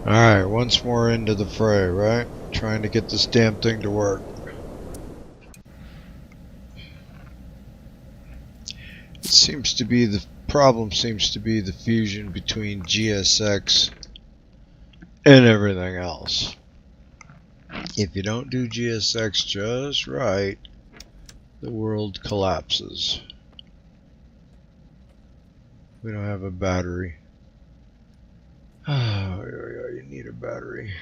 Alright, once more into the fray, right? Trying to get this damn thing to work. It seems to be the problem seems to be the fusion between GSX and everything else. If you don't do GSX just right, the world collapses. We don't have a battery. Oh, you need a battery.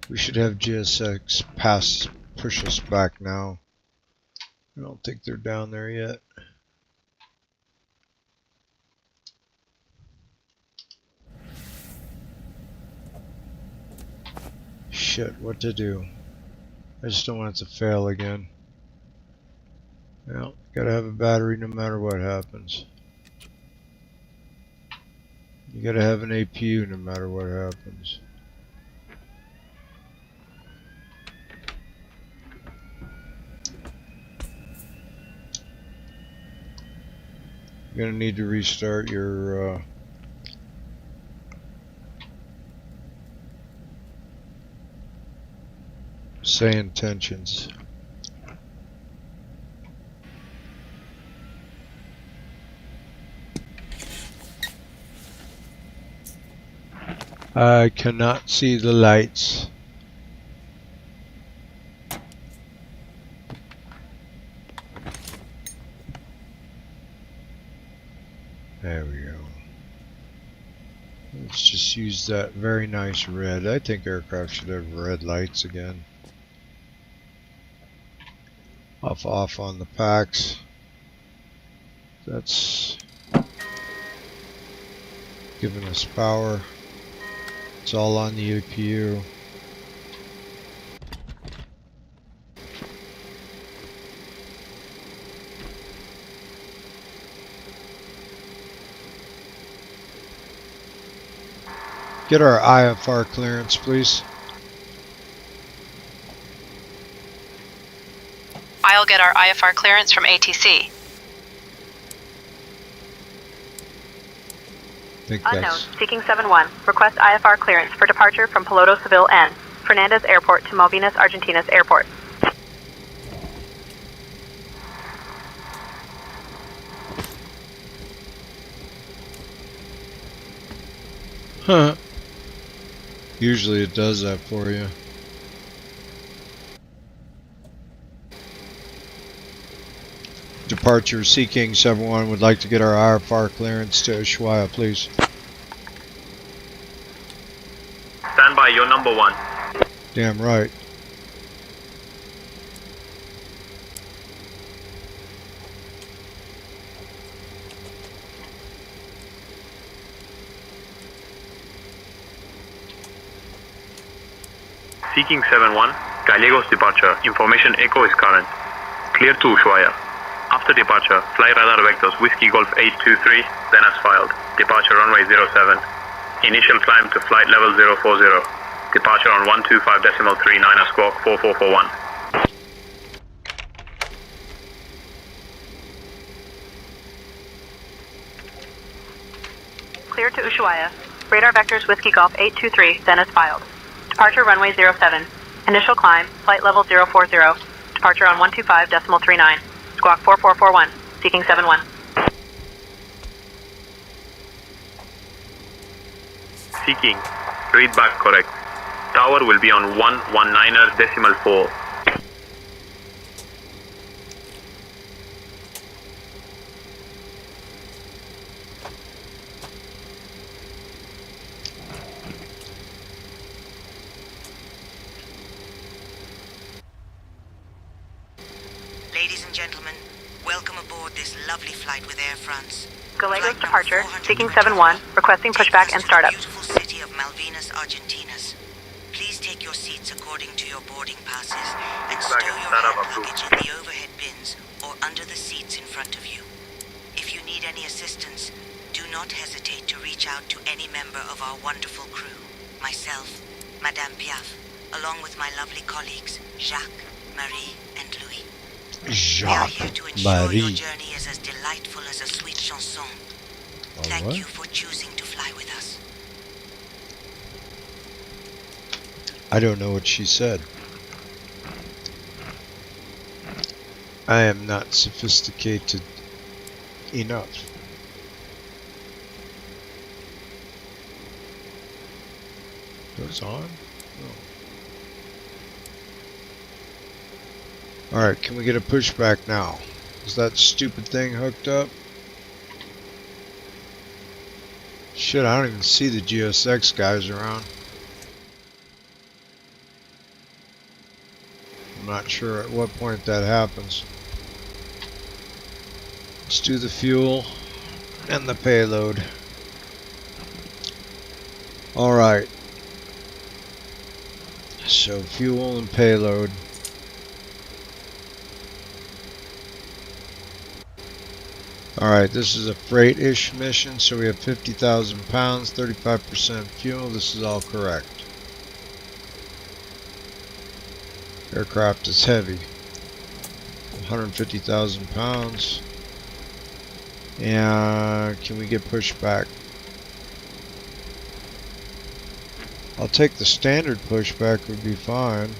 We should have GSX push us back now. I don't think they're down there yet. Shit, what to do? I just don't want it to fail again. Well, gotta have a battery no matter what happens. You gotta have an APU no matter what happens. You're gonna need to restart your say intentions. I cannot see the lights. There we go. Let's just use that very nice red. I think aircraft should have red lights again. Off on the packs. That's giving us power. It's all on the APU. Get our IFR clearance, please. I'll get our IFR clearance from ATC. Unknown, seeking 7-1. Request IFR clearance for departure from Piloto Seville N, Fernandez Airport to Malvinas Argentinas Airport. Huh. Usually it does that for you. Departure, Seeking 7-1 would like to get our IFR clearance to Ushuaia, please. Stand by, you're number 1. Damn right. Seeking 7-1, Gallegos departure. Information echo is current. Clear to Ushuaia. After departure, fly radar vectors Whiskey Golf 823, then as filed. Departure runway 07. Initial climb to flight level 040. Departure on 125.39 as squawk 4441. Clear to Ushuaia. Radar vectors Whiskey Golf 823, then as filed. Departure runway 07. Initial climb, flight level 040. Departure on 125.39. Squawk 4441. Seeking 7-1. Seeking. Read back correct. Tower will be on 119.4. Ladies and gentlemen, welcome aboard this lovely flight with Air France. Gallegos departure, Seeking 7-1, requesting pushback and startup. Beautiful city of Malvinas Argentinas. Please take your seats according to your boarding passes and stow your hand luggage in the overhead bins or under the seats in front of you. If you need any assistance, do not hesitate to reach out to any member of our wonderful crew. Myself, Madame Piaf, along with my lovely colleagues, Jacques, Marie, and Louis. We are here to ensure your journey is as delightful as a sweet chanson. Thank you for choosing to fly with us. I don't know what she said. I am not sophisticated enough. Goes on? No. Alright, can we get a pushback now? Is that stupid thing hooked up? Shit, I don't even see the GSX guys around. I'm not sure at what point that happens. Let's do the fuel and the payload. Alright. So fuel and payload. Alright, this is a freight-ish mission, so we have 50,000 pounds, 35% fuel. This is all correct. Aircraft is heavy. 150,000 pounds. And can we get pushed back? I'll take the standard pushback, would be fine.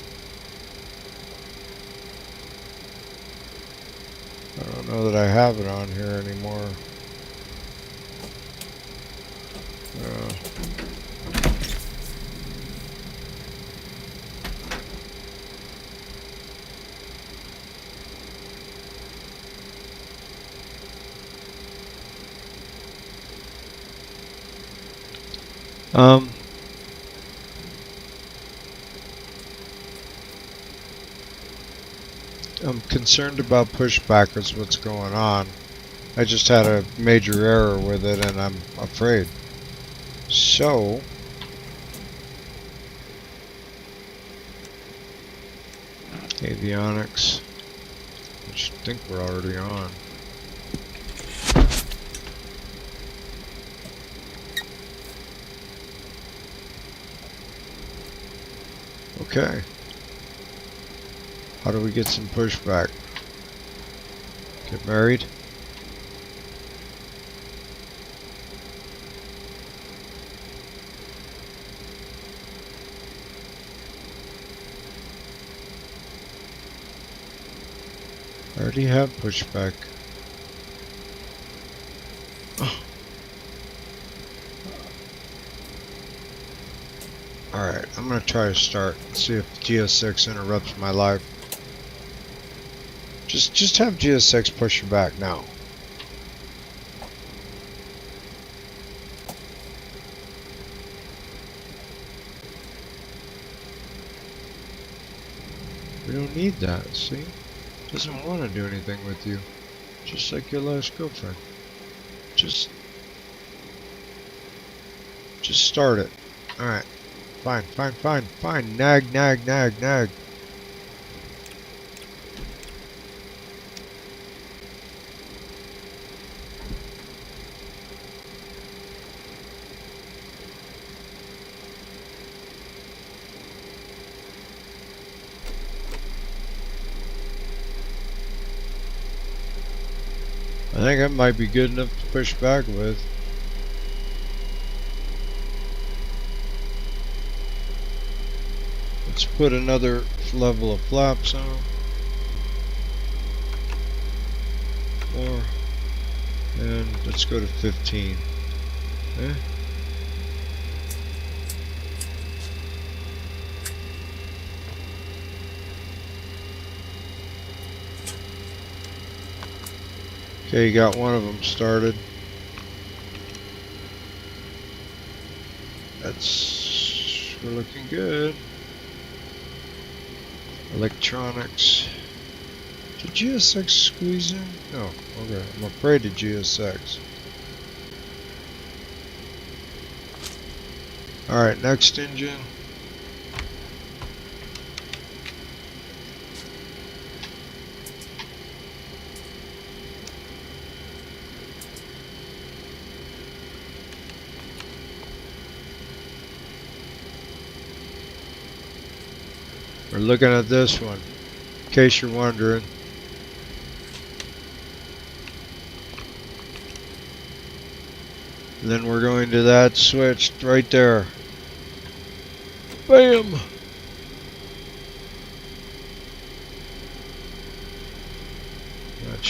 I don't know that I have it on here anymore. I'm concerned about pushback is what's going on. I just had a major error with it and I'm afraid. So, avionics, I should think we're already on. Okay. How do we get some pushback? Get married? I already have pushback. Alright, I'm gonna try to start and see if GS6 interrupts my life. Just have GS6 push you back now. We don't need that, see? Doesn't want to do anything with you. Just like your last girlfriend. Just start it. Alright. Fine. Nag. I think that might be good enough to push back with. Let's put another level of flaps on. More. And let's go to 15. Eh? Okay, you got one of them started. We're looking good. Electronics. Did GSX squeeze in? No, okay. I'm afraid of GSX. Alright, next engine. We're looking at this one, in case you're wondering. And then we're going to that switch right there. Bam!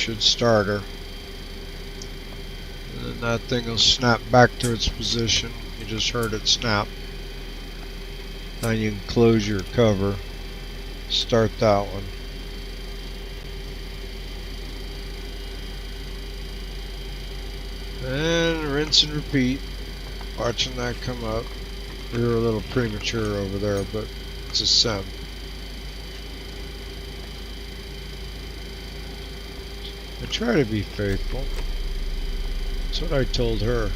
should start her. And then that thing will snap back to its position. You just heard it snap. Now you can close your cover. Start that one. And rinse and repeat. Watching that come up. We were a little premature over there, but it's a sim. I try to be faithful. That's what I told her.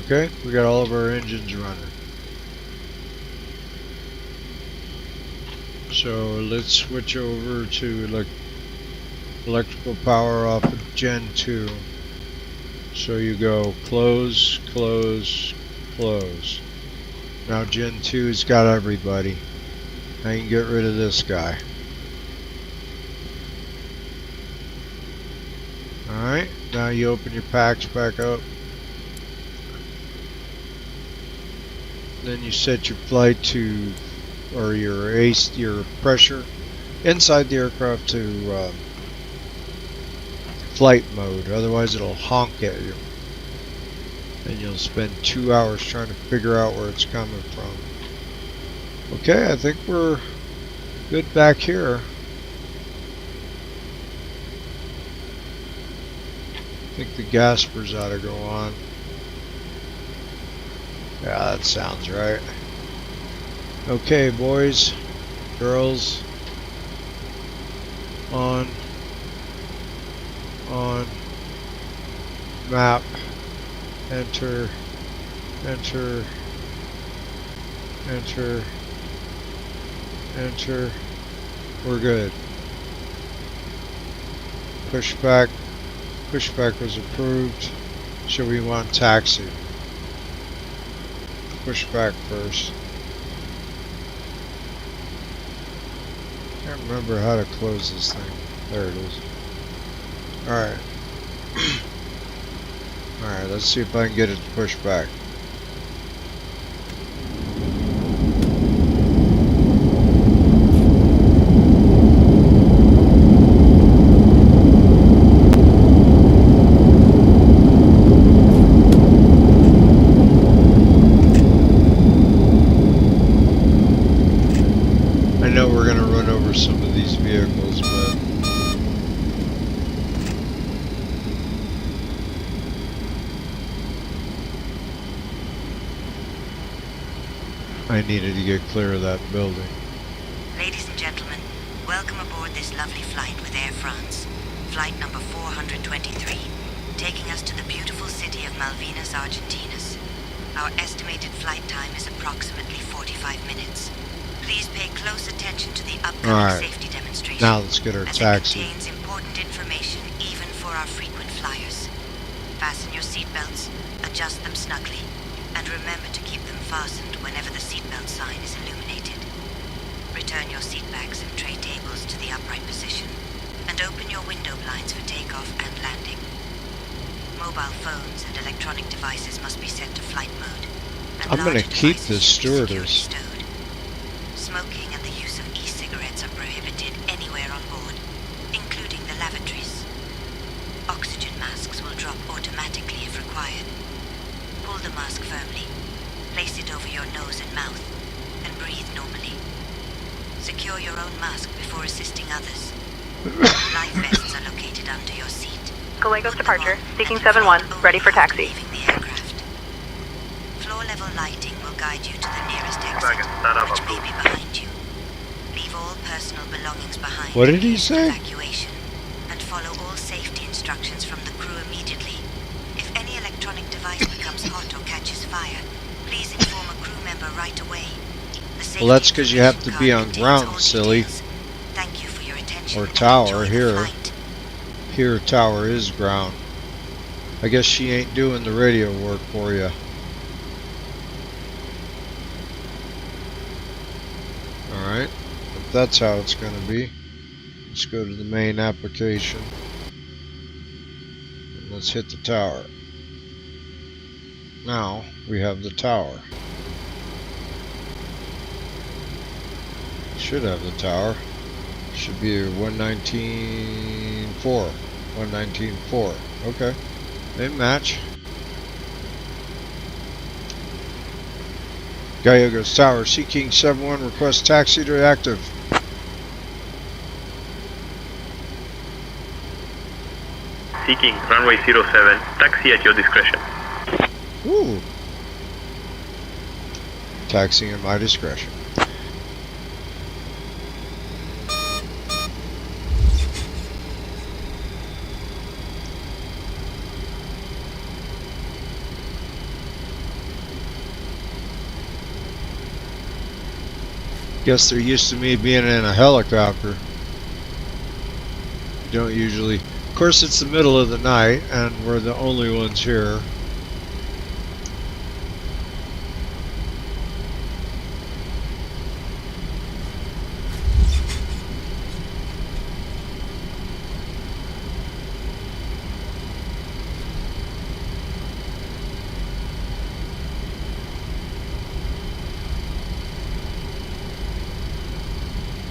Okay, we got all of our engines running. So let's switch over to electrical power off of Gen 2. So you go close, close, close. Now Gen 2's got everybody. Now you can get rid of this guy. Alright, now you open your packs back up. Then you set your flight to, or your pressure inside the aircraft to flight mode. Otherwise it'll honk at you. And you'll spend 2 hours trying to figure out where it's coming from. Okay, I think we're good back here. I think the gaspers ought to go on. Yeah, that sounds right. Okay, boys, girls, on, map, enter, enter, enter, enter, we're good. Pushback was approved. So we want taxi. Pushback first. Can't remember how to close this thing. There it is. Alright. Alright, let's see if I can get it to push back. I know we're going to run over some of these vehicles, but I needed to get clear of that building. Ladies and gentlemen, welcome aboard this lovely flight with Air France. Flight number 423, taking us to the beautiful city of Malvinas, Argentina. Our estimated flight time is approximately 45 minutes. Please pay close attention to the upcoming safety demonstration. Now let's get our taxi. It contains important information even for our frequent flyers. Fasten your seatbelts, adjust them snugly, and remember to keep them fastened whenever the seatbelt sign is illuminated. Return your seatbacks and tray tables to the upright position, and open your window blinds for takeoff and landing. Mobile phones and electronic devices must be set to flight mode. I'm going to keep this stewardess. Smoking and the use of e-cigarettes are prohibited anywhere on board, including the lavatories. Oxygen masks will drop automatically if required. Pull the mask firmly, place it over your nose and mouth, and breathe normally. Secure your own mask before assisting others. Life vests are located under your seat. Gallegos departure, seeking 7-1, ready for taxi. Leaving the aircraft. Floor-level lighting will guide you to the nearest exit, which may be behind you. Leave all personal belongings behind. What did he say? Evacuation, and follow all safety instructions from the crew immediately. If any electronic device becomes hot or catches fire, please inform a crew member right away. Well, that's because you have to be on ground, silly. Thank you for your attention. Or tower, and enjoy the here. flight. Here, tower is ground. I guess she ain't doing the radio work for you. Alright, if that's how it's going to be, let's go to the main application. And let's hit the tower. Now, we have the tower. Should have the tower. Should be 119.4. 119.4. Okay. They match. Gallegos Tower, Seeking 71, request taxi to active. Seeking runway 07, taxi at your discretion. Ooh. Taxi at my discretion. Guess they're used to me being in a helicopter. Don't usually. Of course, it's the middle of the night, and we're the only ones here.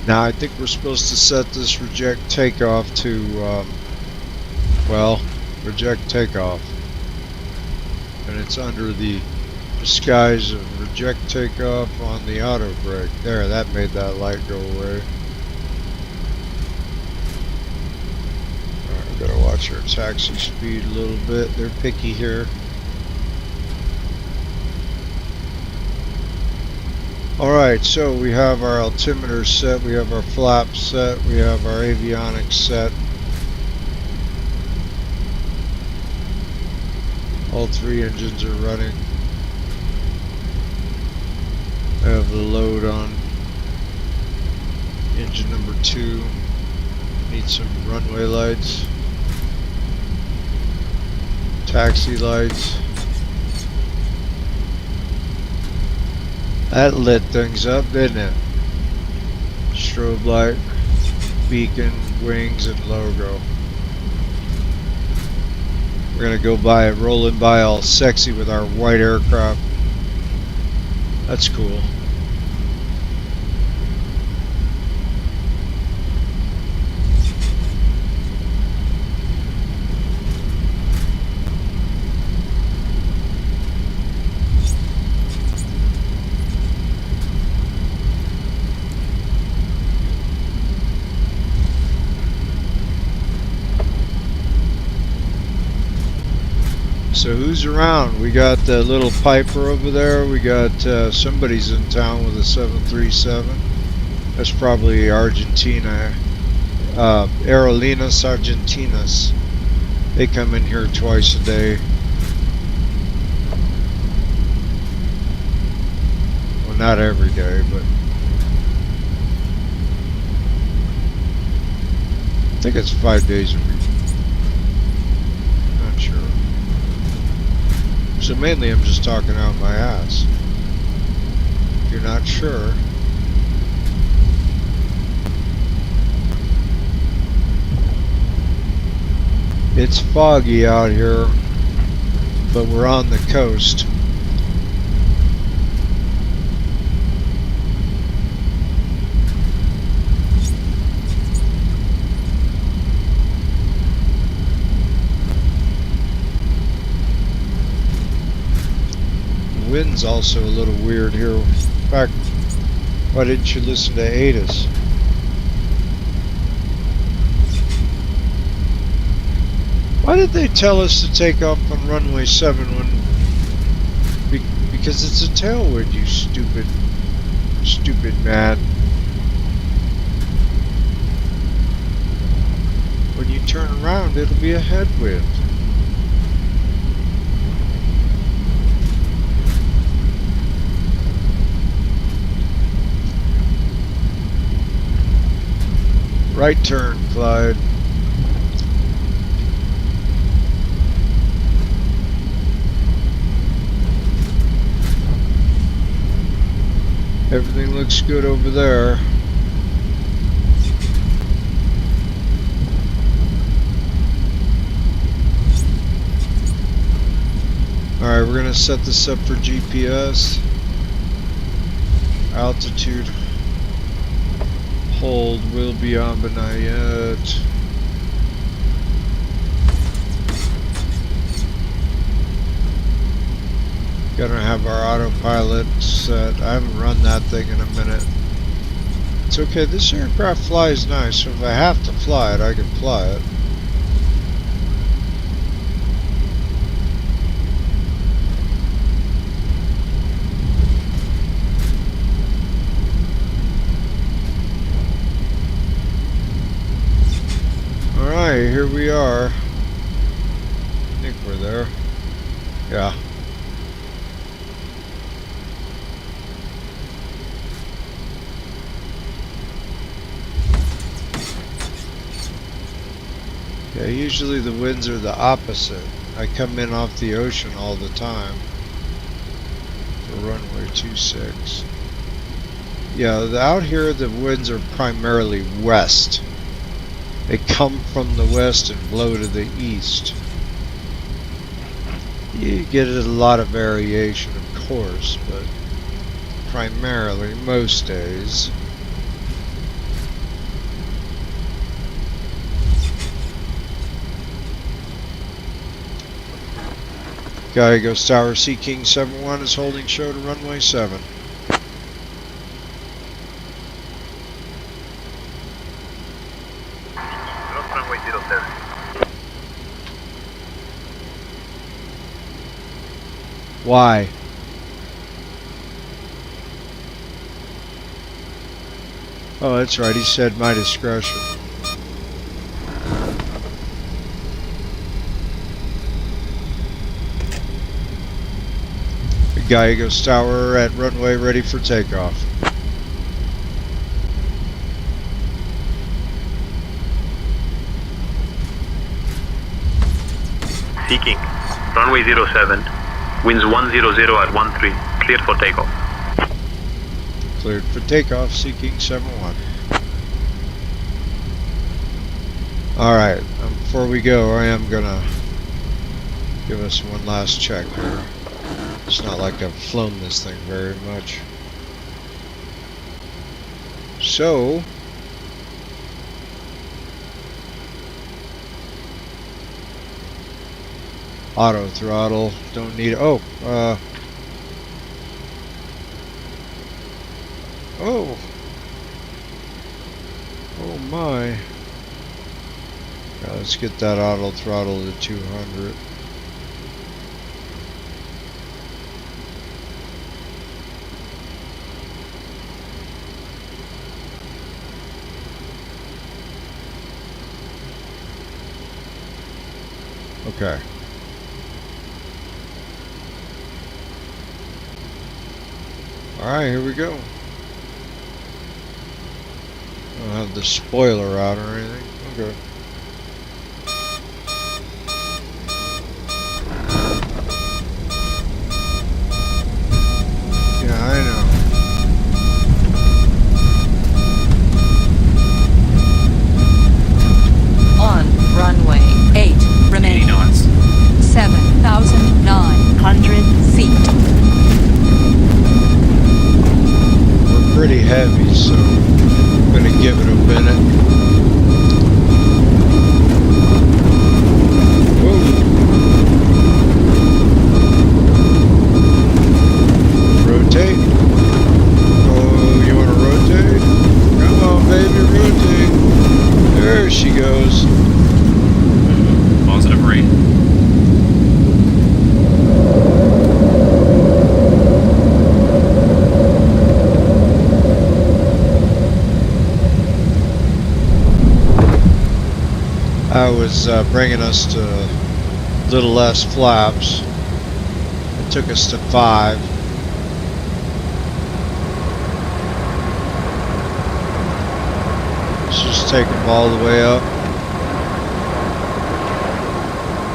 Now I think we're supposed to set this reject takeoff to, well, reject takeoff. And it's under the disguise of reject takeoff on the auto brake. There, that made that light go away. Alright, we gotta watch our taxi speed a little bit. They're picky here. Alright, so we have our altimeter set, we have our flaps set, we have our avionics set. All three engines are running. I have the load on engine number 2. Need some runway lights. Taxi lights. That lit things up, didn't it? Strobe light, beacon, wings, and logo. We're gonna go by it, rolling by all sexy with our white aircraft. That's cool. So who's around? We got the little Piper over there. We got somebody's in town with a 737. That's probably Argentina. Aerolíneas Argentinas. They come in here twice a day. Well, not every day, but I think it's 5 days a week. Not sure. So mainly I'm just talking out my ass. If you're not sure. It's foggy out here, but we're on the coast. The wind's also a little weird here. In fact, why didn't you listen to ATIS? Why did they tell us to take off on runway 7 when... Because it's a tailwind, you stupid man. When you turn around, it'll be a headwind. Right turn, Clyde. Everything looks good over there. Alright, we're going to set this up for GPS. Altitude. Hold will be on, but not yet. Gonna have our autopilot set. I haven't run that thing in a minute. It's okay, this aircraft flies nice, so if I have to fly it, I can fly it. Alright, here we are. I think we're there. Yeah. Yeah, usually the winds are the opposite. I come in off the ocean all the time for runway 26. Yeah, out here the winds are primarily west. They come from the west and blow to the east. You get a lot of variation, of course, but primarily, most days. Guy goes Tower Sea King 71 is holding show to runway 7. Runway 07. Why? Oh, that's right, he said my discretion. Gallegos Tower at runway ready for takeoff. Seeking. Runway 07. Winds 100 at 13. Cleared for takeoff. Cleared for takeoff, Seeking 71. Alright, before we go, I am gonna give us one last check here. It's not like I've flown this thing very much. So, auto throttle, don't need, oh my. Yeah, let's get that auto throttle to 200. Okay. Alright, here we go. I don't have the spoiler out or anything. Okay. Yeah, I know. On runway 8, remaining 7,900 feet. We're pretty heavy, so I'm gonna give it a minute. Whoa. Rotate. Oh, you wanna rotate? Come on, baby, rotate. There she goes. Positive rate. I was bringing us to a little less flaps. It took us to 5. Let's just Just take them all the way up.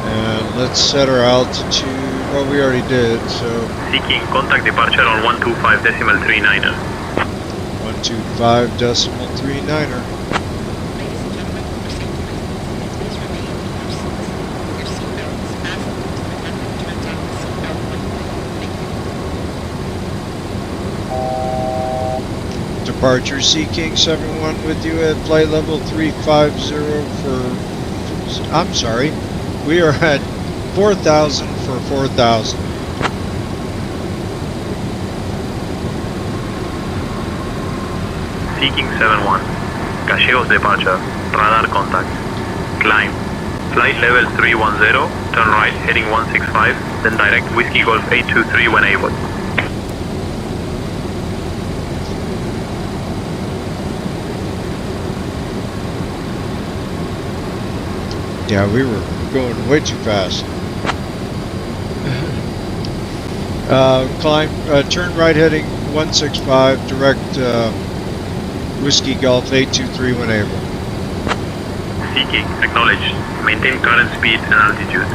And let's set our altitude. Well, we already did, so. Seeking contact departure on 125.39er. 125.39er. Ladies and gentlemen, for safety reasons, please remain in your seats. Your seatbelts fasten to the heavily turned down seatbelt button. Thank you. Departure Seeking 71 with you at flight level 350 for. I'm sorry. We are at 4,000 for 4,000. Seeking 71. Gallegos departure. Radar contact. Climb. Flight level 310. Turn right heading 165. Then direct Whiskey Golf 823 when able. Yeah, we were going way too fast. Climb, turn right heading 165, direct Whiskey Golf 823 when able. Seeking, acknowledged. Maintain current speed and altitude.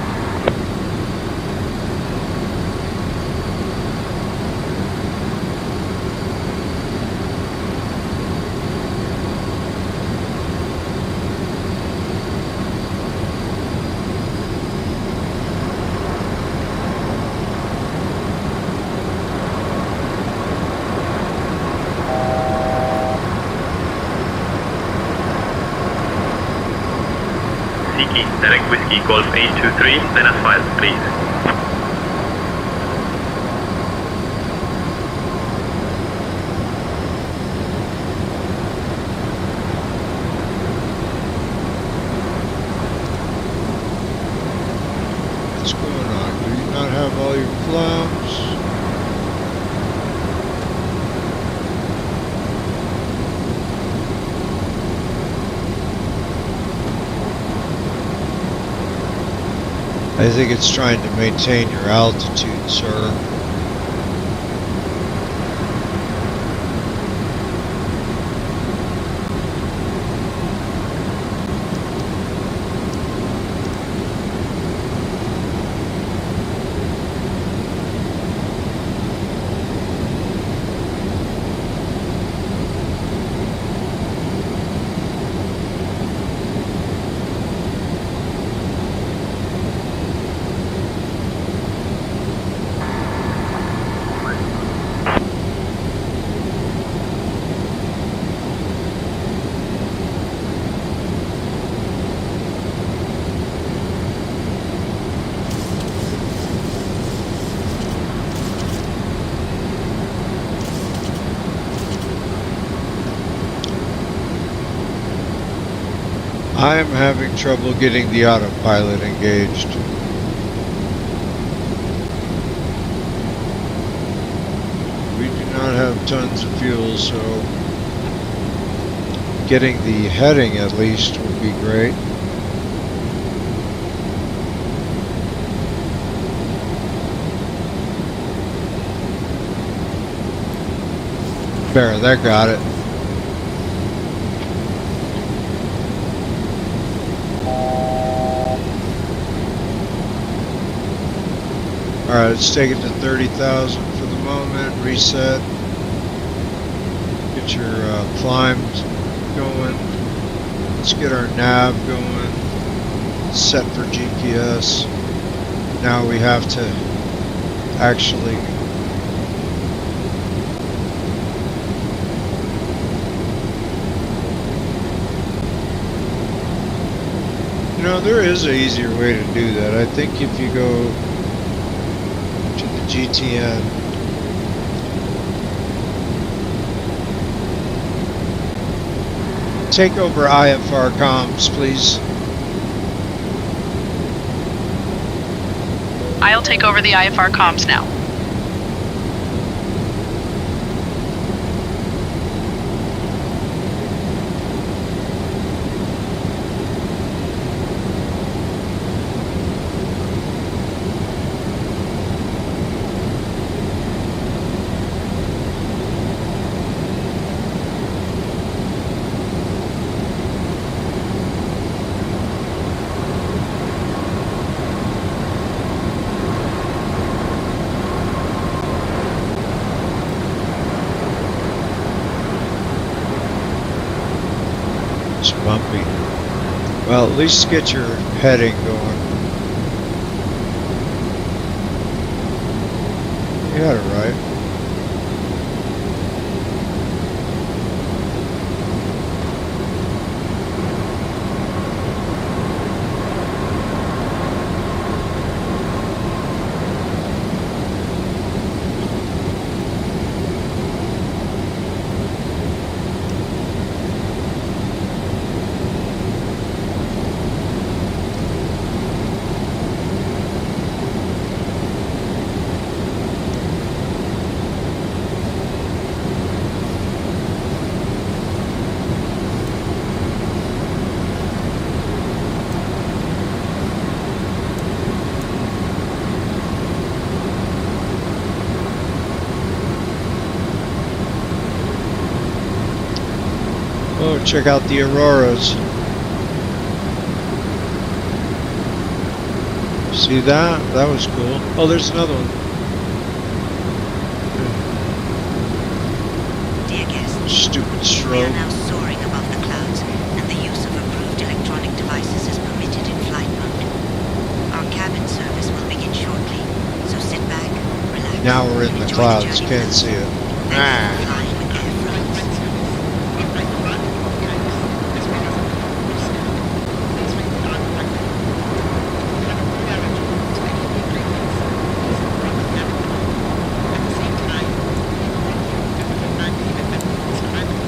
Seeking, direct Whiskey Golf 823, then as filed, please. What's going on? Do you not have all your flaps? I think it's trying to maintain your altitude, sir. I am having trouble getting the autopilot engaged. We do not have tons of fuel, so getting the heading at least would be great. There, that got it. Alright, let's take it to 30,000 for the moment. Reset. Get your climbs going. Let's get our nav going. Set for GPS. Now we have to actually there is an easier way to do that. I think if you go to the GTN, take over IFR comms, please. I'll take over the IFR comms now. bumpy. Well, at least get your heading going. You had it right. Oh, check out the auroras. See that? That was cool. Oh, there's another one. Dear guests, Stupid we are strobe. now soaring above the clouds, and the use of approved electronic devices is permitted in flight mode. Our cabin service will begin shortly, so sit back, relax. Now we're in the enjoy clouds. journey Can't with us. see it. Thank you for flying with Air France. Flight service operate the flight gates as well as please ring the dial correctly. We have a clear arrangement to make you agreements. Please inform the cabin crew. At the same time, we inform you that we have not given them this climate.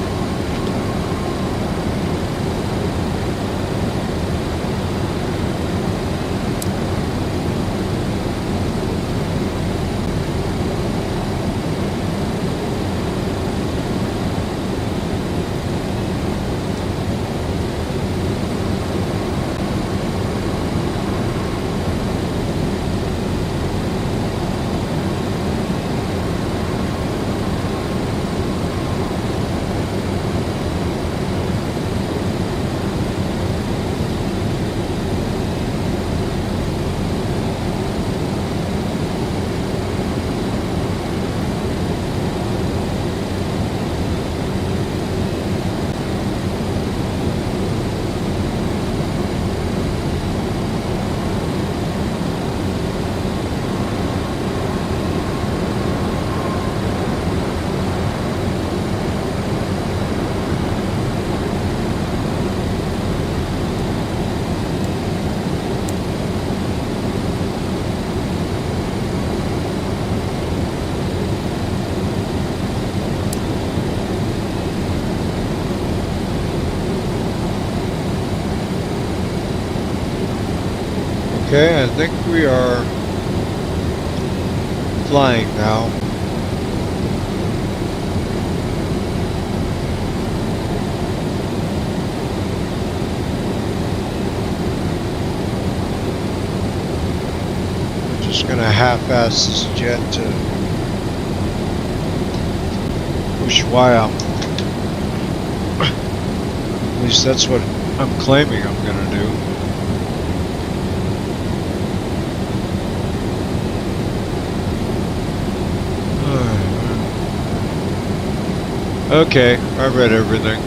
Okay, I think we are flying now. I'm just gonna half-ass this jet to Ushuaia. At least that's what I'm claiming I'm gonna do. Okay, I read everything.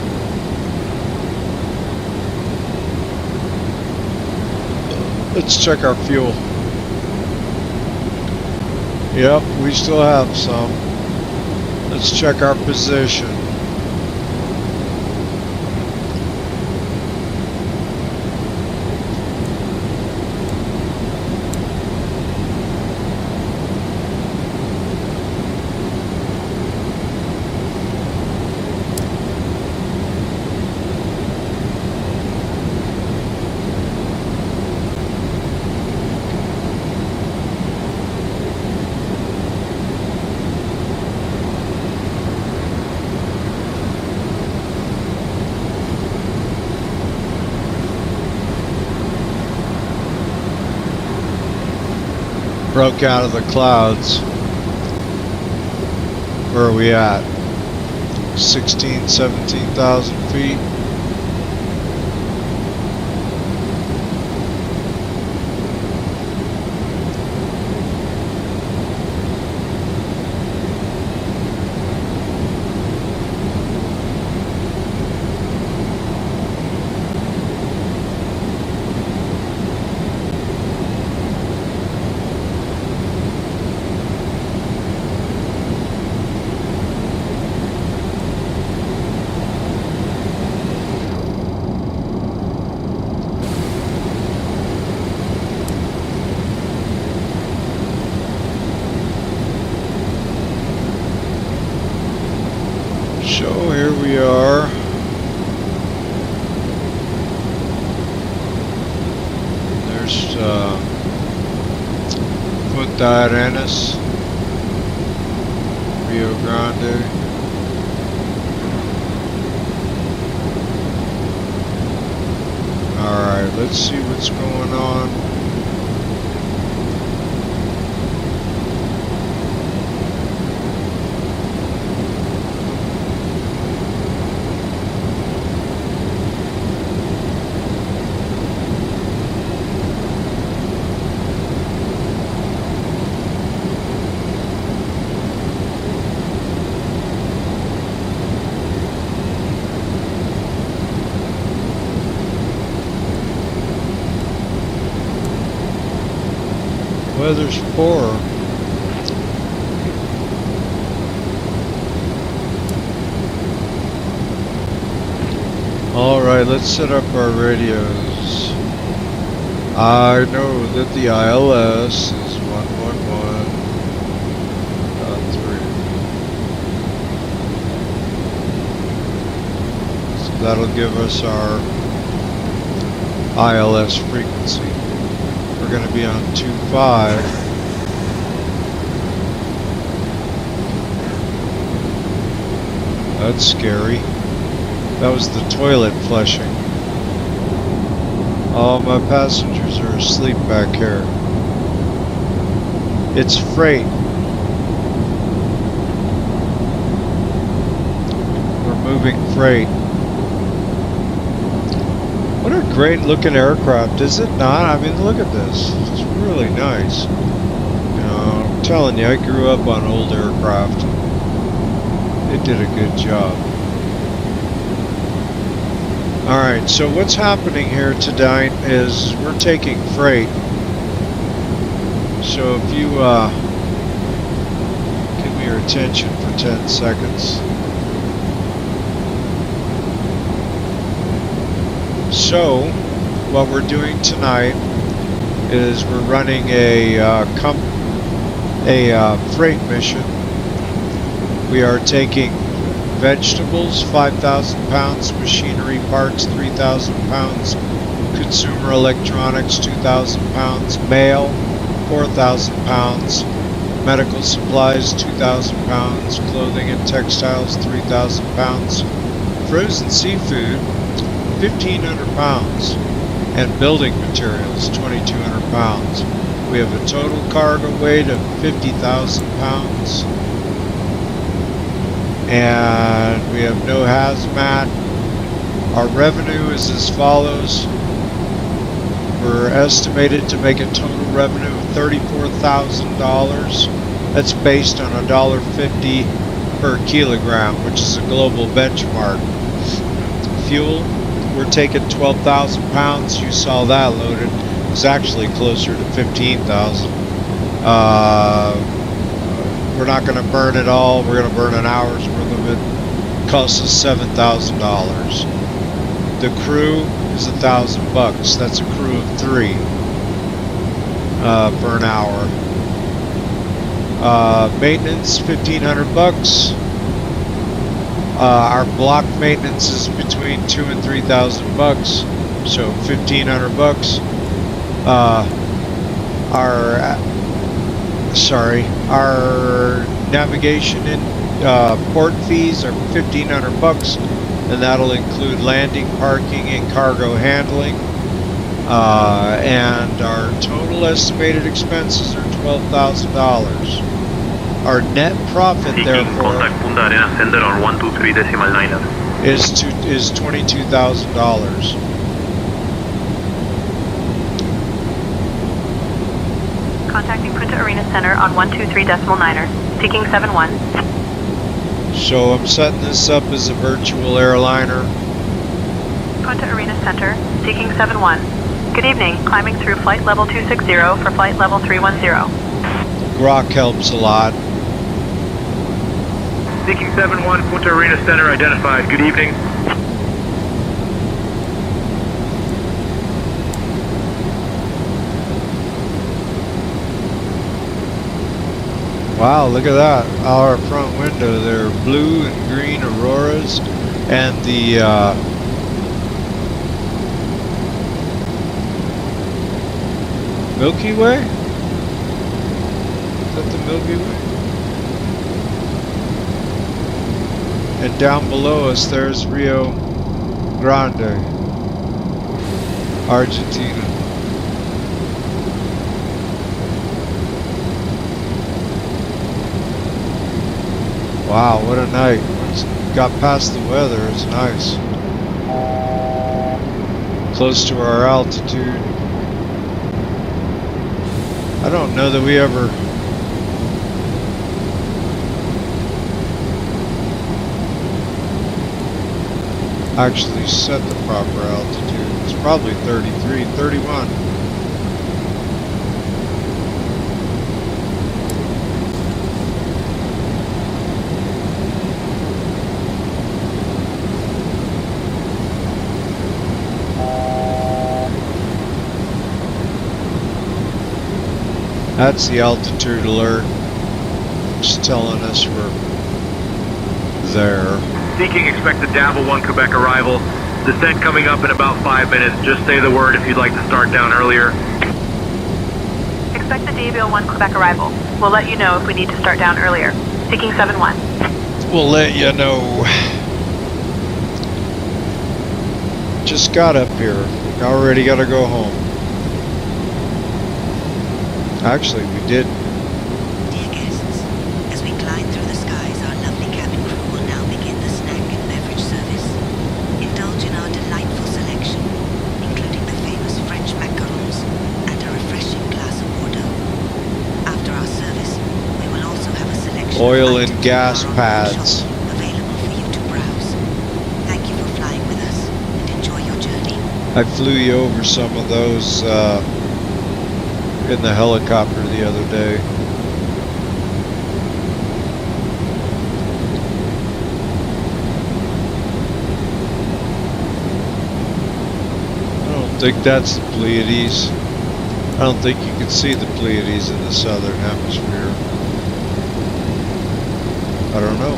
Let's check our fuel. Yep, we still have some. Let's check our position. Broke out of the clouds. Where are we at? 16, 17,000 feet. Punta Arenas, Rio Grande. Alright, let's see what's going on. Weather's poor. Alright, let's set up our radios. I know that the ILS is 111.3. So that'll give us our ILS frequency. We're going to be on 2.5. That's scary. That was the toilet flushing. All my passengers are asleep back here. It's freight. We're moving freight. What a great looking aircraft, is it not? I mean, look at this. It's really nice. You know, I'm telling you, I grew up on old aircraft. They did a good job. Alright, so what's happening here tonight is we're taking freight. So if you give me your attention for 10 seconds. So, what we're doing tonight is we're running a freight mission. We are taking vegetables, 5,000 pounds, machinery parts, 3,000 pounds, consumer electronics, 2,000 pounds, mail, 4,000 pounds, medical supplies, 2,000 pounds, clothing and textiles, 3,000 pounds, frozen seafood, 1,500 pounds, and building materials, 2,200 pounds. We have a total cargo weight of 50,000 pounds, and we have no hazmat. Our revenue is as follows. We're estimated to make a total revenue of $34,000. That's based on $1.50 per kilogram, which is a global benchmark. Fuel, we're taking 12,000 pounds. You saw that loaded. It was actually closer to 15,000. We're not going to burn it all. We're going to burn an hour's worth of it. It costs us $7,000. The crew is $1,000. That's a crew of 3 for an hour. Maintenance, $1,500. Our block maintenance is between $2,000 and $3,000, so $1,500. Our navigation and port fees are $1,500, and that'll include landing, parking, and cargo handling. And our total estimated expenses are $12,000. Our net profit, therefore, contact Punta Arenas Center on 123.9. is $22,000. Contacting Punta Arenas Center on 123.9er, seeking 71. So I'm setting this up as a virtual airliner. Punta Arenas Center, seeking 71. Good evening, climbing through flight level 260 for flight level 310. Grok helps a lot. Seeking 71, Punta Arenas Center identified. Good evening. Wow, look at that. Our front window there, blue and green auroras, and the Milky Way? Is that the Milky Way? And down below us, there's Rio Grande, Argentina. Wow, what a night. Once it got past the weather, it's nice. Close to our altitude. I don't know that we ever actually set the proper altitude. It's probably 33, 31. That's the altitude alert. It's telling us we're there. Seeking expected Davil 1 Quebec arrival. Descent coming up in about 5 minutes. Just say the word if you'd like to start down earlier. Expected Davil 1 Quebec arrival. We'll let you know if we need to start down earlier. Seeking 7-1. We'll let you know. Just got up here. Already gotta go home. Actually, we did. Dear guests, as we glide through the skies, our lovely cabin crew will now begin the snack and beverage service. Indulge in our delightful selection, including the famous French macarons and a refreshing glass of Bordeaux. After our service, we will also have a selection Oil of and items gas from our online pads. shop available for you to browse. Thank you for flying with us and enjoy your journey. I flew you over some of those in the helicopter the other day. I don't think that's the Pleiades. I don't think you can see the Pleiades in the southern hemisphere. I don't know.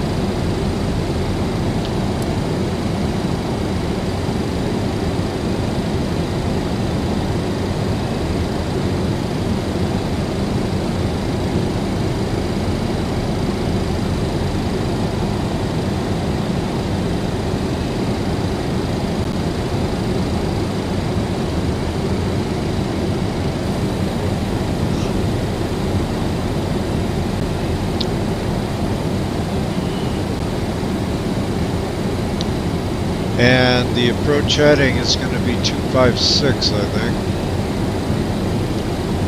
And the approach heading is going to be 256, I think.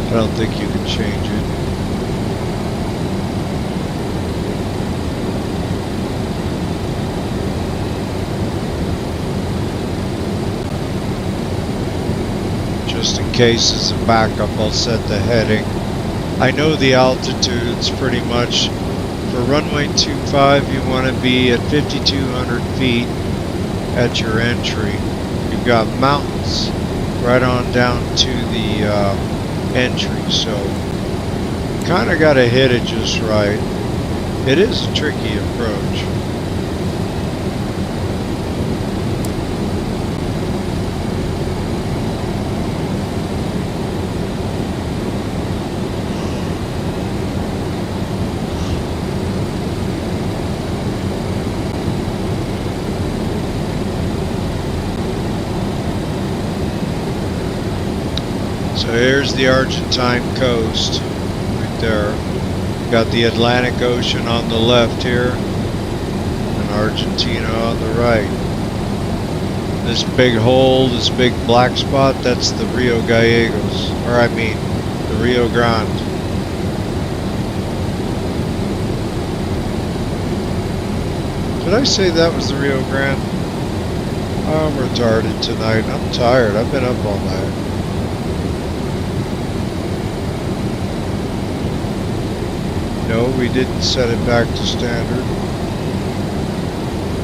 I don't think you can change it. Just in case as a backup, I'll set the heading. I know the altitudes pretty much. For runway 25, you want to be at 5,200 feet. At your entry. You've got mountains right on down to the entry, so kind of got to hit it just right. It is a tricky approach. So here's the Argentine coast, right there. Got the Atlantic Ocean on the left here, and Argentina on the right. This big hole, this big black spot, that's the Rio Gallegos, or I mean, the Rio Grande. Did I say that was the Rio Grande? I'm retarded tonight. I'm tired. I've been up all night. No, we didn't set it back to standard.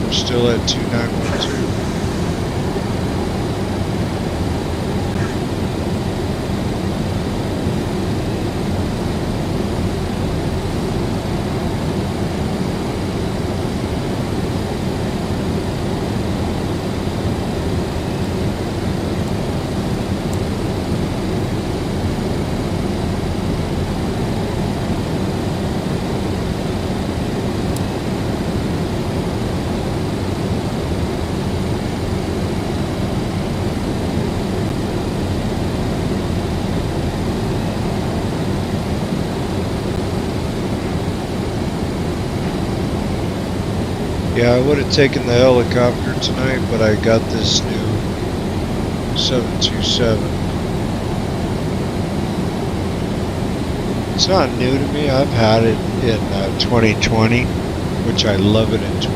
We're still at 2912. Yeah, I would have taken the helicopter tonight, but I got this new 727. It's not new to me. I've had it in 2020, which I love it in 2020.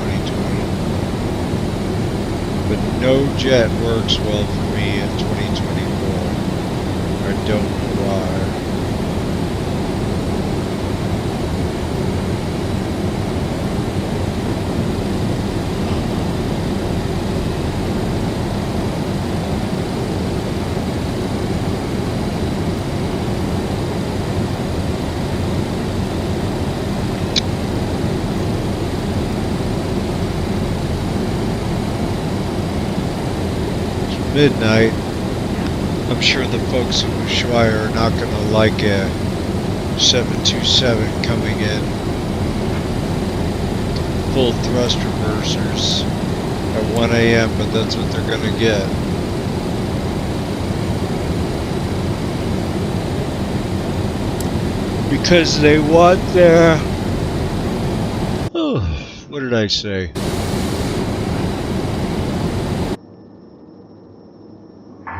But no jet works well for me in 2024. I don't know why. Midnight. I'm sure the folks in Ushuaia are not going to like a 727 coming in full thrust reversers at 1 a.m., but that's what they're going to get. Because they want their... Oh, what did I say?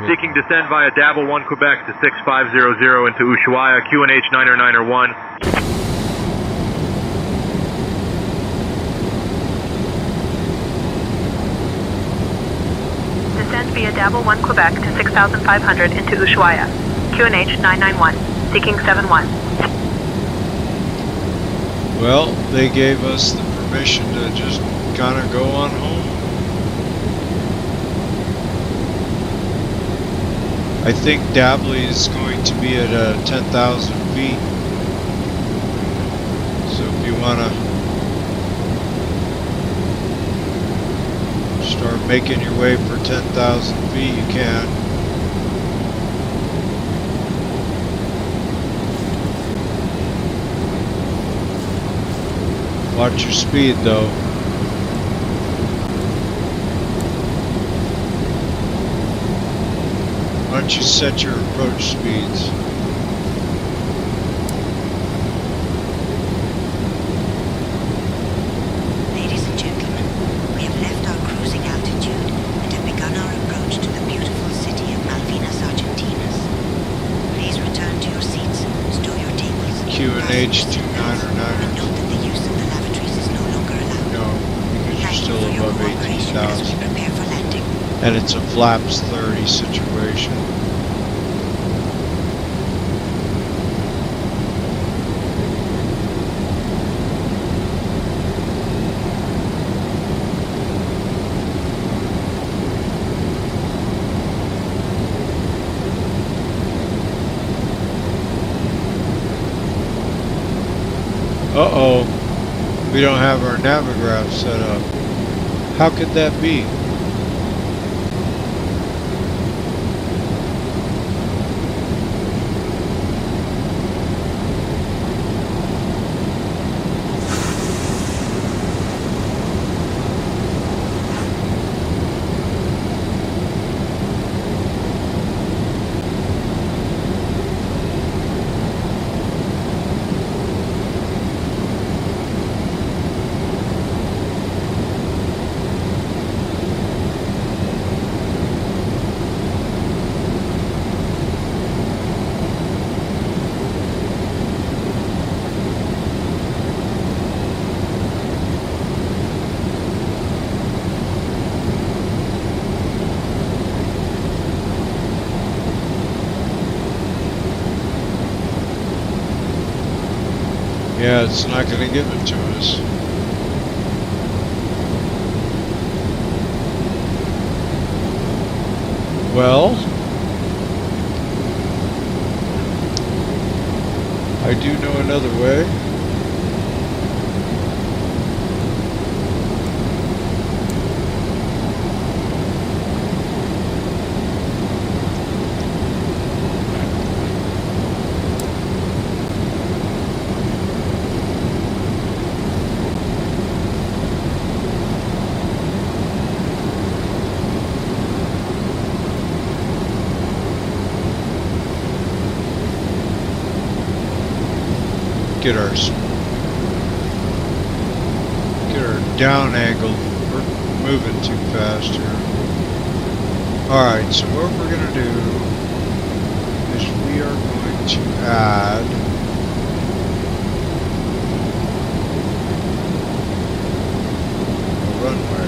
Seeking descend via Dabble 1 Quebec to 6500 into Ushuaia, QNH 90901. Descend via Dabble 1 Quebec to 6500 into Ushuaia, QNH 991, seeking 71. Well, they gave us the permission to just kind of go on home. I think Dabley is going to be at 10,000 feet. So if you want to start making your way for 10,000 feet, you can. Watch your speed though. Why don't you set your approach speeds? Ladies and gentlemen, we have left our cruising altitude and have begun our approach to the beautiful city of Malvinas Argentinas. Please return to your seats, stow your tables, QNH and 2909. note that the use of the lavatories is no longer allowed. No, because you're Thank you still for your above cooperation as we 18,000. prepare for landing. And it's a flaps 30 situation. Uh-oh, we don't have our navigaph set up. How could that be? Yeah, it's not going to give it to us. Well, I do know another way. get her down angled. We're moving too fast here. Alright, so what we're going to do is we are going to add a runway.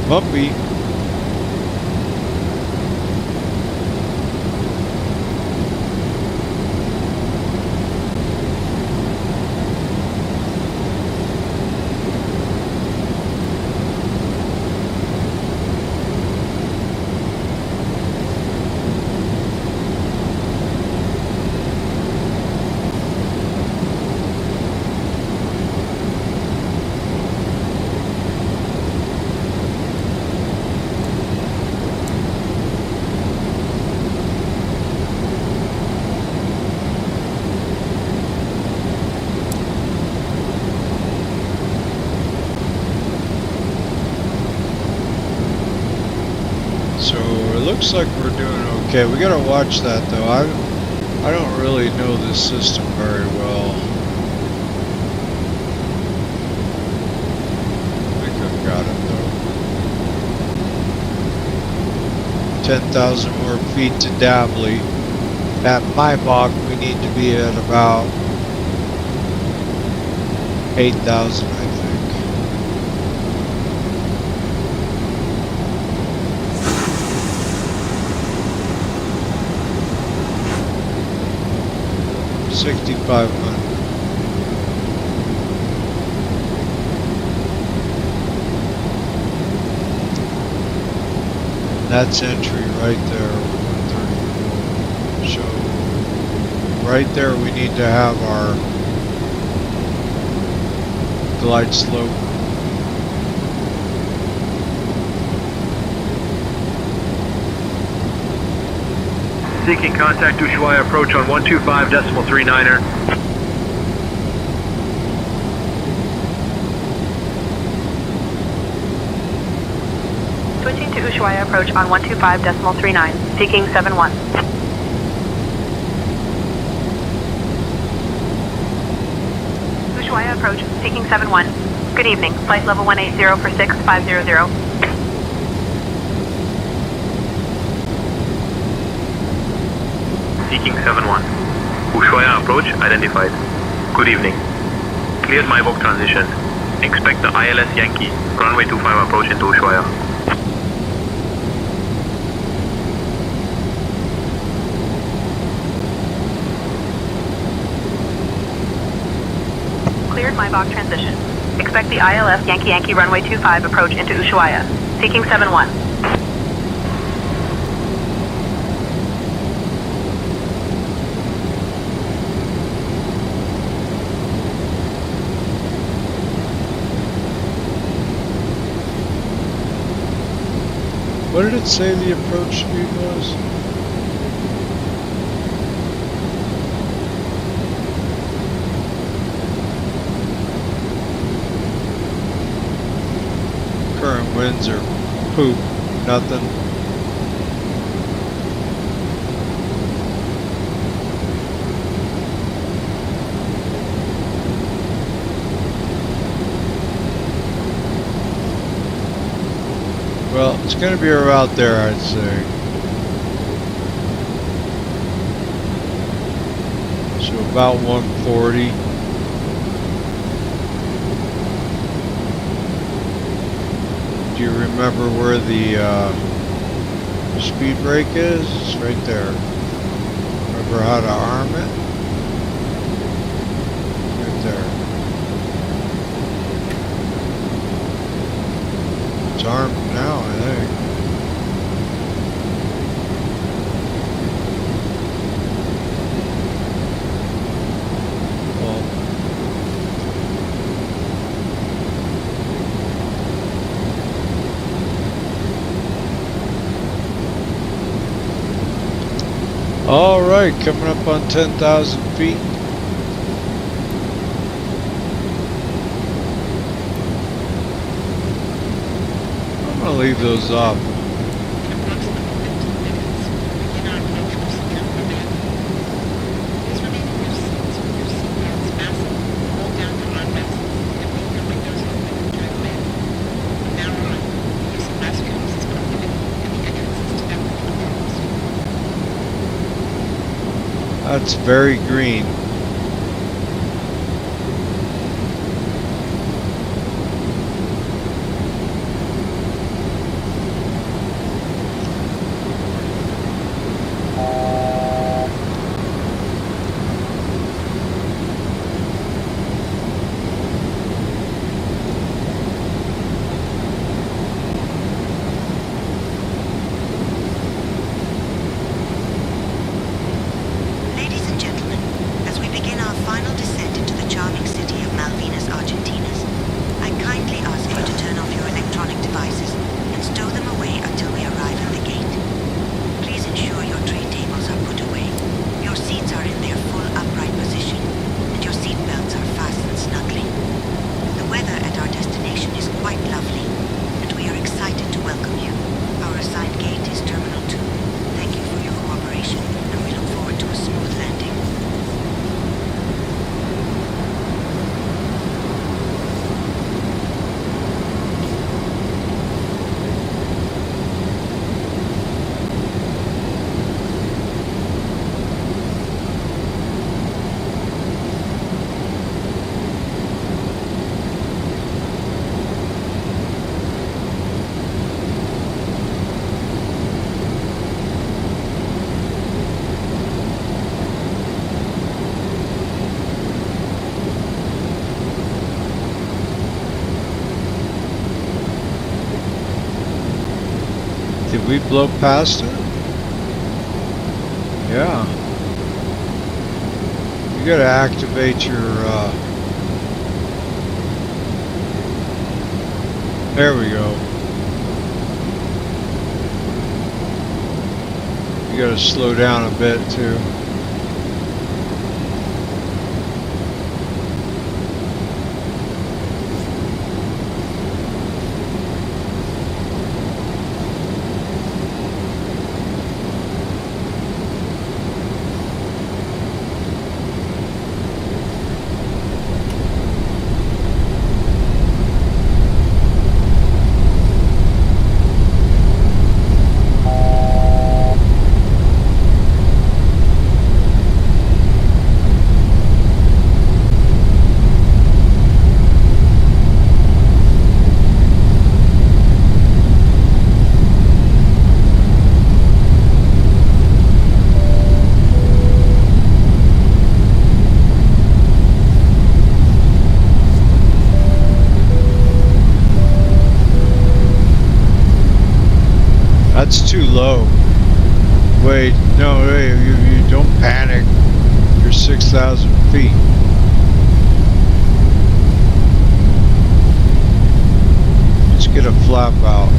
Bumpy. So it looks like we're doing okay. We gotta watch that though. I don't really know this system very well. I think I've got it though. 10,000 more feet to Dabley. At Maibach we need to be at about 8,000 I think. $6,500. That's entry right there, 134. So right there we need to have our glide slope. Seeking contact Ushuaia approach on 125.39er. Switching to Ushuaia approach on 125.39, seeking 71. Ushuaia approach, seeking 71. Good evening, flight level 180 for 6500. Seeking 71. Ushuaia approach identified. Good evening. Cleared Maibach transition. Expect the ILS Yankee, runway 25 approach into Ushuaia. Cleared Maibach transition. Expect the ILS Yankee runway 25 approach into Ushuaia. Seeking 71. What did it say the approach speed was? Current winds are poop, nothing. Well, it's going to be around there, I'd say. So about 140. Do you remember where the speed brake is? It's right there. Remember how to arm it? Right there. It's armed now, I think. All right, coming up on 10,000 feet. I'm gonna leave those off. That's very green. Argentina, I kindly ask you to turn off your electronic devices and stow them away until we arrive at the gate. Please ensure your tray tables are put away, your seats are in their full upright position, and your seat belts are fastened snugly. The weather at our destination is quite lovely, and we are excited to welcome you. Our assigned gate is Terminal 2. Thank you for your cooperation, and we look forward to a smooth landing. Did we blow past it? Yeah. You gotta activate your, there we go. You gotta slow down a bit too. That's too low. Wait, no, wait, you don't panic. You're 6,000 feet. Just get a flap out.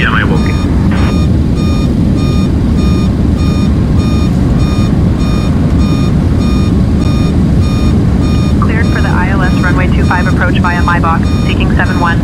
VMI booking. Cleared for the ILS runway 25 approach via my box, seeking 71.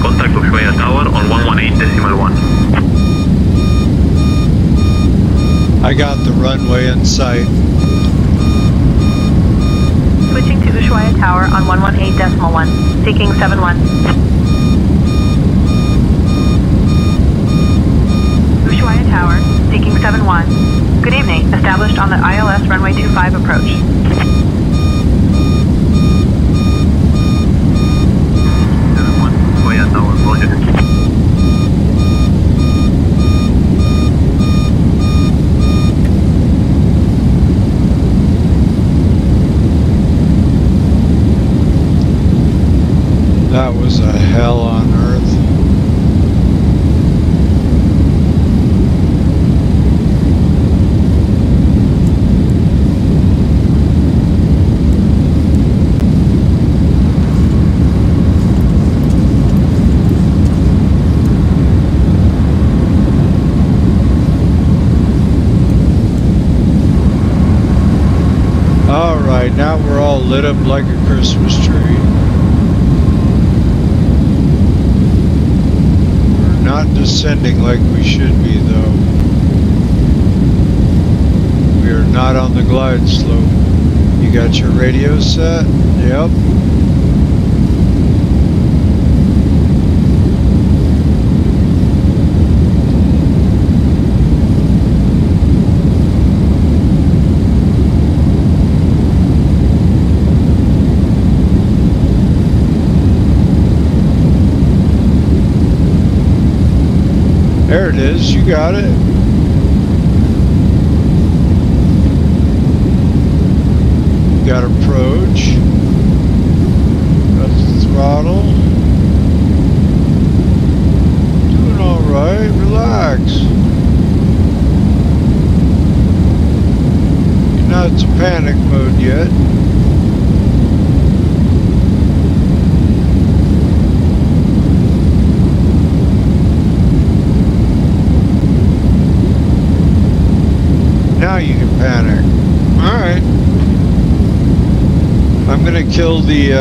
Contact Ushuaia Tower on 118.1. I got the runway in sight. Switching to Ushuaia Tower on 118.1, seeking 71. Ushuaia Tower, seeking 71. Good evening, established on the ILS runway 25 approach. Ushuaia Tower, roger. That was a hell on earth. All right, now we're all lit up like a Christmas tree. Not descending like we should be, though. We are not on the glide slope. You got your radio set? Yep. There it is, you got it. Got approach. Got the throttle. Doing alright, relax. You're not to panic mode yet. Now you can panic. Alright. I'm gonna kill the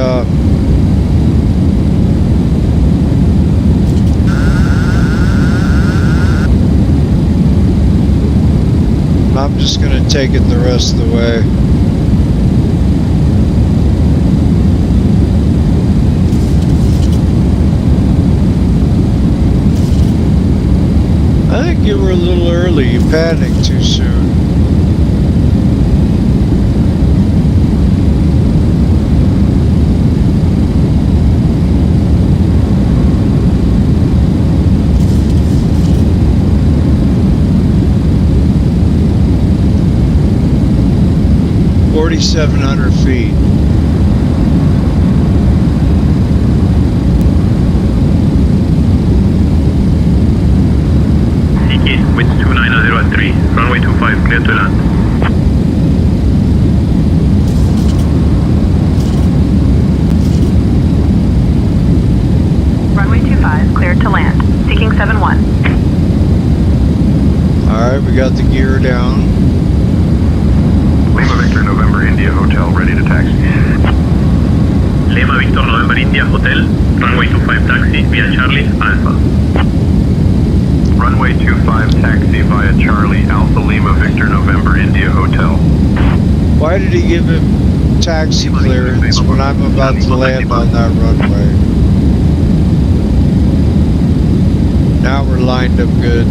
I'm just gonna take it the rest of the way. I think you were a little early. You panicked too soon. $4,700 feet. CK, wind 290 at 3, runway 25, clear to land. Runway 25, cleared to land, seeking 71. Alright, we got the gear down. Lima Victor November India Hotel, ready to taxi. Lima Victor November India Hotel, runway 25 taxi via Charlie Alpha. Runway 25 taxi via Charlie Alpha Lima Victor November India Hotel. Why did he give him taxi clearance when I'm about to land on that runway? Now we're lined up good.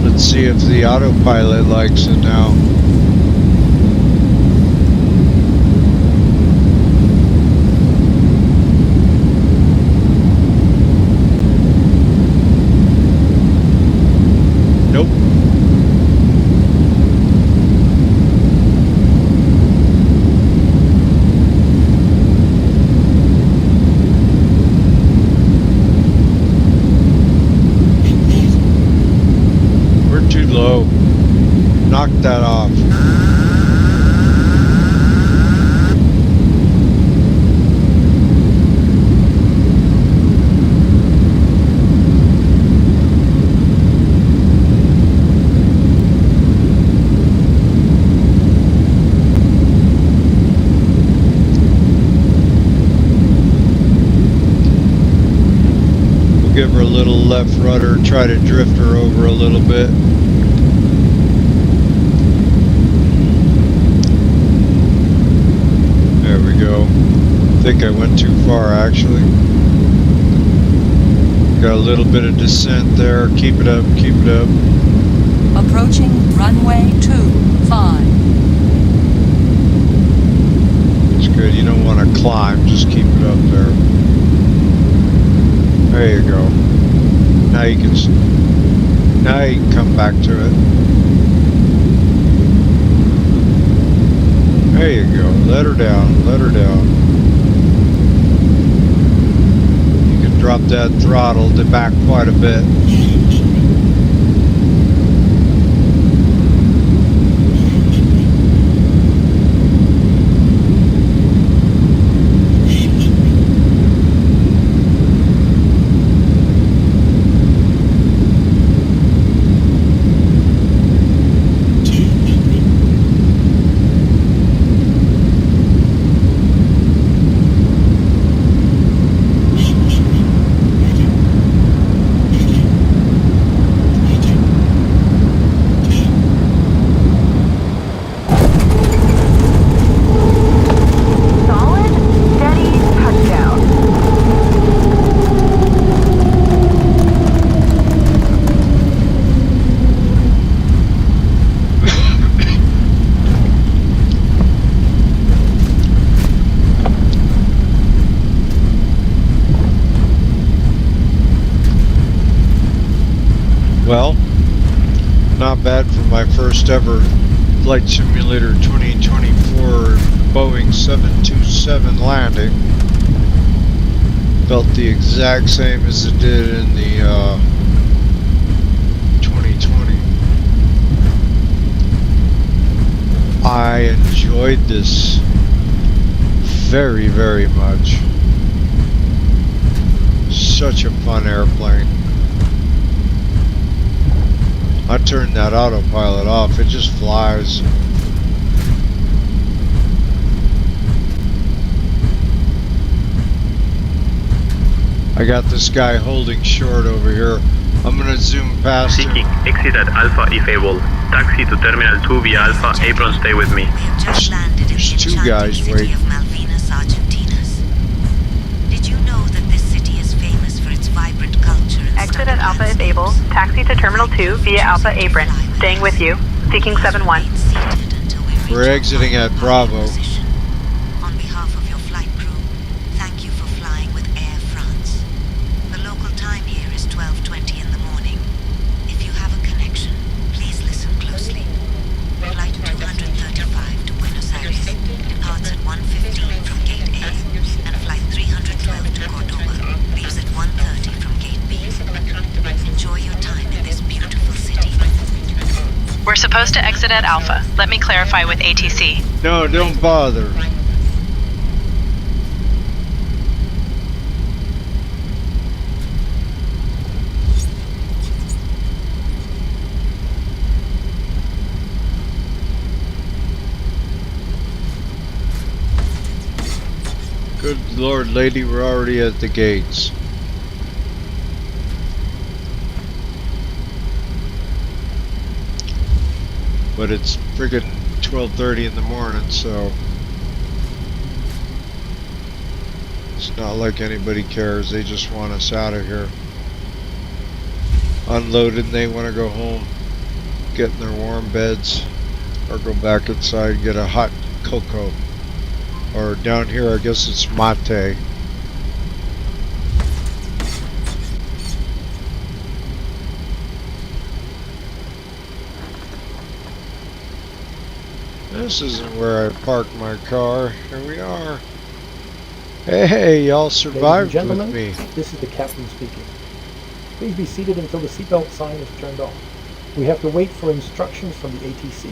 Let's see if the autopilot likes it now. Nope. We're too low. Knock that off. Give her a little left rudder, try to drift her over a little bit. There we go. I think I went too far actually. Got a little bit of descent there. Keep it up, keep it up. Approaching runway 25. It's good. You don't want to climb, just keep it up there. There you go. Now you can come back to it. There you go. Let her down. Let her down. You can drop that throttle to back quite a bit. Well, not bad for my first ever Flight Simulator 2024 Boeing 727 landing. Felt the exact same as it did in the 2020. I enjoyed this very, very much. Such a fun airplane. I turned that autopilot off, it just flies. I got this guy holding short over here. I'm gonna zoom past him. Seeking exit at Alpha if able. Taxi to Terminal 2 via Alpha. Apron, stay with me. We have just landed in the There's two enchanting guys city waiting. of Malvinas, Argentina. Did you know that this city is famous for its vibrant culture and Exit at stunning Alpha if able. landscapes? Taxi to Terminal 2 via Alpha Apron. Staying with you. Seeking 7-1. Seated until we reach We're our exiting at final Bravo. position. On behalf of your flight crew, thank you for flying with Air France. The local time here is 12:20 in the morning. If you have a connection, please listen closely. Flight 235 to Buenos Aires departs at 1:15 from Gate A, and Flight 312 to Cordoba leaves at 1:30 from Gate B. Enjoy your time in this beautiful city. We're supposed to exit at Alpha. Let me clarify with ATC. No, don't bother. Good Lord, lady, we're already at the gates. But it's friggin' 12:30 in the morning, so It's not like anybody cares. They just want us out of here. Unloaded and they want to go home, get in their warm beds, or go back inside and get a hot cocoa. Or down here, I guess it's mate. This isn't where I parked my car. Here we are. Hey, y'all survived with me. This is the captain speaking. Please be seated until the seatbelt sign is turned off. We have to wait for instructions from the ATC.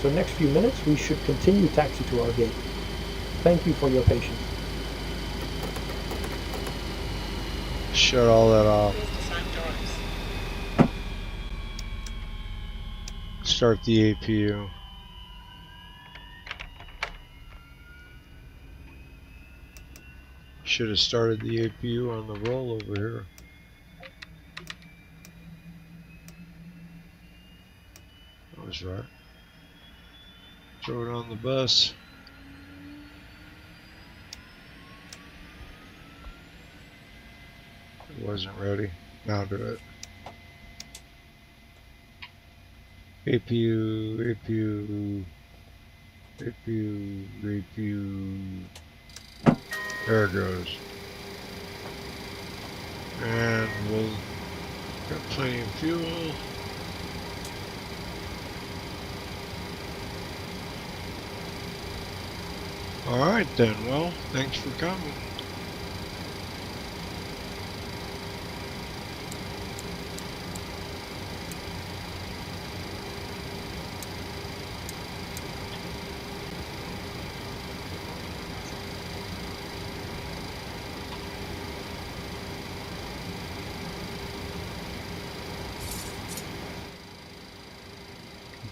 So next few minutes, we should continue taxi to our gate. Thank you for your patience. Shut all that off. Start the APU. Should have started the APU on the roll over here. I was right. Throw it on the bus. It wasn't ready. Now do it. APU, APU, APU, APU. There it goes. And we'll got plenty of fuel. Alright then, well, thanks for coming.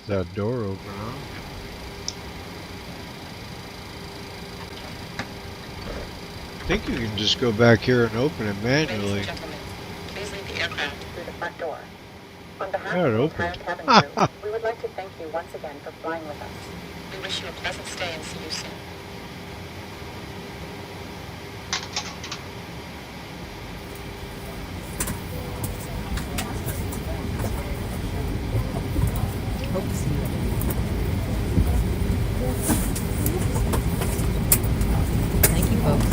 That door open, huh? I think you can just go back here and open it manually. Ladies and gentlemen, please leave the aircraft through the front door. On behalf Yeah, it of the opened. entire cabin crew, we would like to thank you once again for flying with us. We wish you a pleasant stay and see you soon. Hope to see you again. Thank you, folks.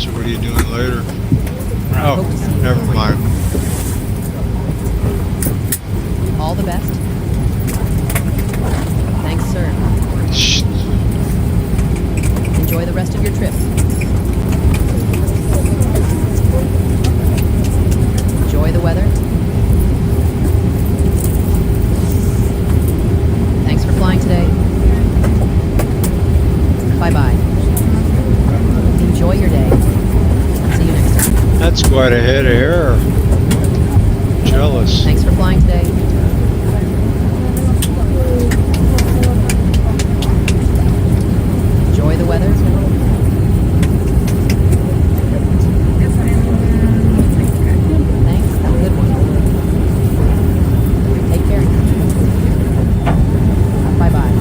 So what are you doing later? Hope Oh, to see you. never mind. All the best. Thanks, sir. Shh. Enjoy the rest of your trip. Enjoy the weather. Thanks for flying today. Bye-bye. Enjoy your day. See you next time. That's quite a head of hair. Jealous. Thanks for flying today. Enjoy the weather. Thanks. Have a good one. Take care. Bye-bye.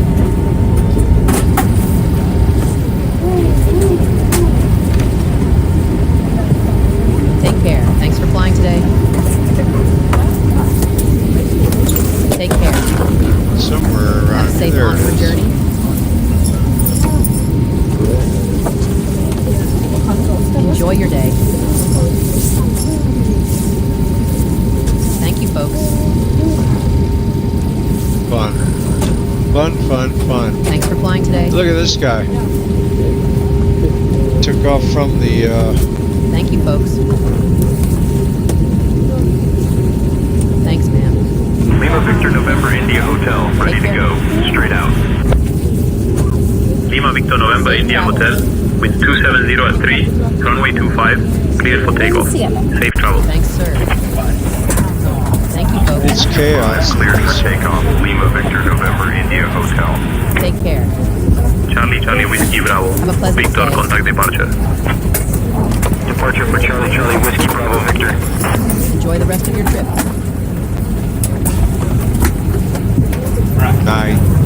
Take care. Thanks for flying today. Take care. Somewhere Have a around safe there. onward journey. Enjoy your day. Thank you, folks. Fun. Fun, fun, fun. Thanks for flying today. Look at this guy. Took off from the, Thank you, folks. Thanks, ma'am. Lima Victor November India Hotel, ready to go. Straight out. Lima Victor November India Hotel, wind 270 at 3, runway 25, clear for takeoff. Safe travel. Thanks, sir. Thank you, folks. it's chaos. Cleared for takeoff. Lima Victor November India Hotel. Take care. Charlie Charlie Whiskey Bravo. Have a pleasant Victor, day. contact departure. Departure for Charlie Charlie Whiskey Bravo Victor. Enjoy the rest of your trip. Night.